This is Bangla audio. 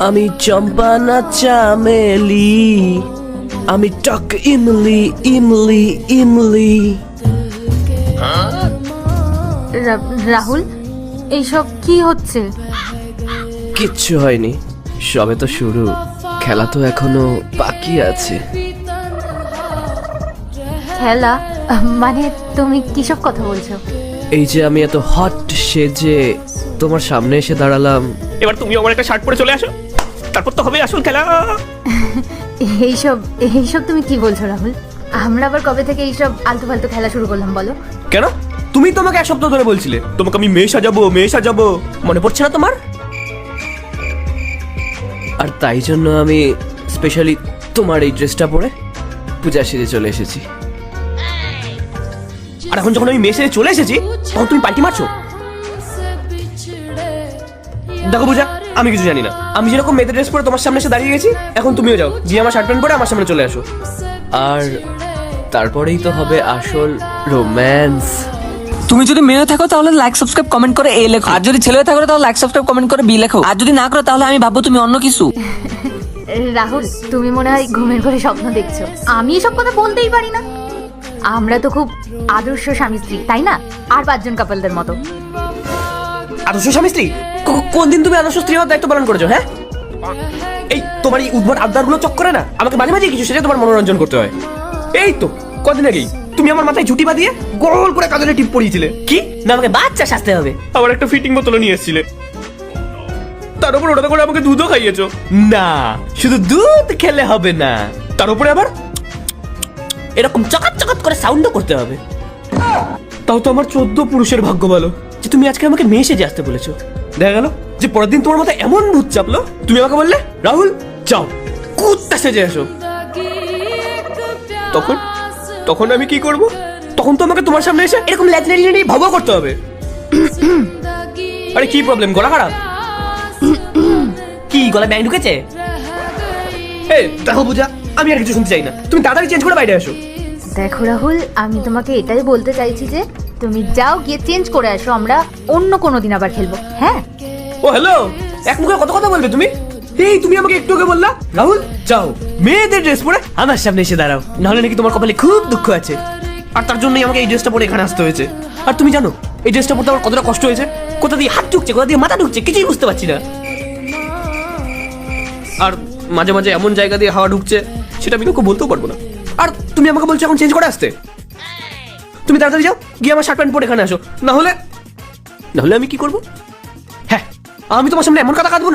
আমি চম্পা না চামেলি, আমি টক ইমলি ইমলি ইমলি। রাহুল, এইসব কি হচ্ছে? কিচ্ছু হয়নি, সবে তো শুরু, খেলা তো এখনো বাকি আছে। খেলা? মানে তুমি কিসব কথা বলছো? এই যে আমি এত হট সেজে তোমার সামনে এসে দাঁড়ালাম, এবার তুমি আমার একটা শার্ট পরে চলে আসো, তারপর তো হবে আসল খেলা। এইসব এইসব তুমি কি বলছো রাহুল? আমরা আবার কবে থেকে এইসব আলতু ফালতু খেলা শুরু করলাম বলো? কেন? তুমি তোমাকে এক সপ্তাহ ধরে বলছিলে তোমাকে আমি মেয়ে সাজাবো, মনে পড়ছে না তোমার? আর তাই জন্য আমি স্পেশালি তোমার এই ড্রেসটা পরে পূজা সেজে চলে এসেছি। আর এখন যখন আমি মেয়ে সেজে চলে এসেছি তখন তুমি পাল্টি মারছো। দেখো পূজা, আমি কিছু জানি না, আমি যেরকম মেয়েদের ড্রেস পরে তোমার সামনে এসে দাঁড়িয়ে গেছি, এখন তুমিও যাও গিয়ে আমার শার্ট প্যান্ট পরে আমার সামনে চলে আসো। আর তারপরেই তো হবে আসল রোম্যান্স। তুমি যদি মেয়ে থাকো তাহলে লাইক সাবস্ক্রাইব কমেন্ট করে এ লেখো, আর যদি ছেলে থাকো তাহলে লাইক সাবস্ক্রাইব কমেন্ট করে বি লেখো, আর যদি না করো তাহলে আমি ভাববো তুমি অন্য কিছু। রাহুল, তুমি মনে হয় ঘুমের ঘরে স্বপ্ন দেখছো। আমি এসব কথা বলতেই পারি না। আমরা তো খুব আদর্শ স্বামী স্ত্রী, তাই না? আর 5 জন কাপলদের মতো। আদর্শ স্বামী স্ত্রী? কোন দিন তুমি আদর্শ স্ত্রী হওয়ার দায়িত্ব পালন করেছো? হ্যাঁ, এই তোমার এই উদ্ভট আবদারগুলো চক্করে না আমাকে মাঝে মাঝে কিছু সেটা তোমার মনোরঞ্জন করতে হয়। এই তো কদিন আগেই তুমি আমার মাথায় ঝুটি বাঁধিয়ে গোল করে কাজলে টিপ পরিয়েছিলে, কি না আমাকে বাচ্চা সাজতে হবে, আবার একটা ফিটিং বোতলও নিয়ে এসেছিলে, তার উপর ওটা করে আমাকে দুধও খাইয়েছো। না, শুধু দুধ খেলে হবে না, তার উপরে আবার এরকম চকাত চকাত করে সাউন্ডও করতে হবে। তাও তো আমার 14 পুরুষের ভাগ্য ভালো যে তুমি আজকে আমাকে মেয়ে সেজে আসতে বলেছো। দেখা গেল যে পরের দিন তোমার মাথায় এমন ভূত চাপলো, তুমি আমাকে বললে রাহুল যাও কুত্তা সেজে আসো। তখন তখন আমি কি করব? তখন তো আমাকে তোমার সামনে এসে এরকম ল্যাচনারি ভাবও করতে হবে। আরে কি প্রবলেম, গলা খারাপ? কি গলা ব্যাং ঢুকেছে? এই দেখো পূজা, আমি আর কিছু শুনতে চাই না, তুমি তাড়াতাড়ি চেঞ্জ করে বাইরে আসো। দেখো রাহুল, আমি তোমাকে এটাই বলতে চাইছি যে তুমি যাও গিয়ে চেঞ্জ করে আসো, আমরা অন্য কোনো দিন আবার খেলবো। হ্যাঁ? ও হ্যালো, এক মুখে কত কথা বলবে তুমি? এই তুমি আমাকে একটু আগে বললা রাহুল যাও মেয়েদের ড্রেস পরে আমার সামনে এসে দাঁড়াও, নাহলে নাকি তোমার কপালে খুব দুঃখ আছে, আর তার জন্যই আমাকে এই ড্রেসটা পরে এখানে আসতে হয়েছে। আর তুমি জানো এই ড্রেসটা পরতে আমার কতটা কষ্ট হয়েছে, কোথা দিয়ে হাত ঢুকছে কোথা দিয়ে মাথা ঢুকছে কিছুই বুঝতে পারছি না, আর মাঝে মাঝে এমন জায়গা দিয়ে হাওয়া ঢুকছে সেটা আমি কাউকে বলতেও পারবো না। আর তুমি আমাকে বলছো এখন চেঞ্জ করে আসতে? তুমি তাড়াতাড়ি যাও গিয়ে আমার শার্ট প্যান্ট পরে এখানে আসো, না হলে আমি কি করবো? হ্যাঁ, আমি তোমার সামনে এমন কথা কাঁদবো